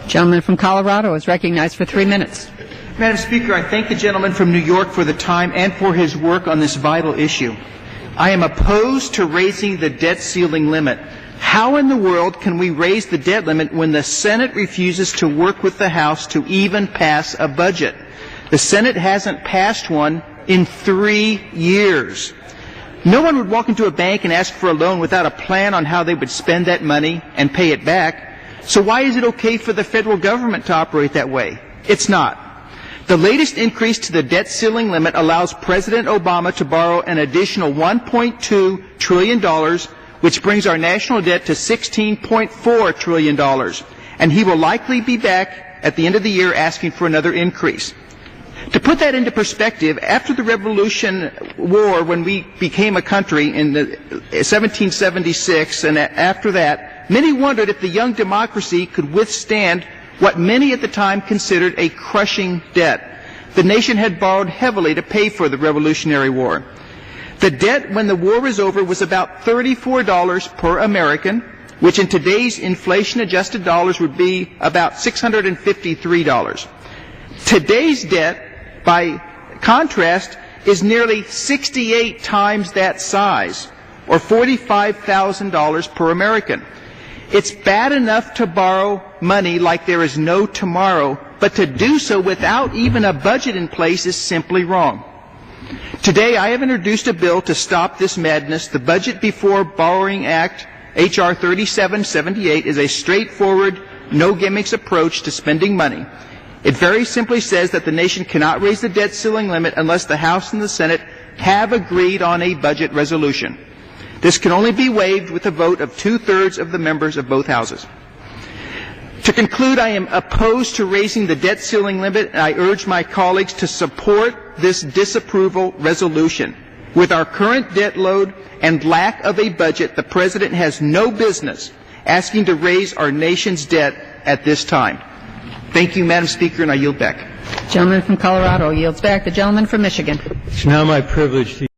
Gentleman from Colorado is recognized for 3 minutes. Madam Speaker, I thank the gentleman from New York for the time and for his work on this vital issue. I am opposed to raising the debt ceiling limit. How in the world can we raise the debt limit when the Senate refuses to work with the House to even pass a budget? The Senate hasn't passed one in 3 years. No one would walk into a bank and ask for a loan without a plan on how they would spend that money and pay it back. So why is it okay for the federal government to operate that way? It's not. The latest increase to the debt ceiling limit allows President Obama to borrow an additional $1.2 trillion, which brings our national debt to $16.4 trillion. And he will likely be back at the end of the year asking for another increase. To put that into perspective, after the Revolution War, when we became a country in 1776, and after that, many wondered if the young democracy could withstand what many at the time considered a crushing debt. The nation had borrowed heavily to pay for the Revolutionary War. The debt when the war was over was about $34 per American, which in today's inflation-adjusted dollars would be about $653. Today's debt, by contrast, is nearly 68 times that size, or $45,000 per American. It's bad enough to borrow money like there is no tomorrow, but to do so without even a budget in place is simply wrong. Today, I have introduced a bill to stop this madness. The Budget Before Borrowing Act, H.R. 3778, is a straightforward, no-gimmicks approach to spending money. It very simply says that the nation cannot raise the debt ceiling limit unless the House and the Senate have agreed on a budget resolution. This can only be waived with a vote of 2/3 of the members of both houses. To conclude, I am opposed to raising the debt ceiling limit, and I urge my colleagues to support this disapproval resolution. With our current debt load and lack of a budget, the President has no business asking to raise our nation's debt at this time. Thank you, Madam Speaker, and I yield back. Gentleman from Colorado yields back. The gentleman from Michigan. It's now my privilege to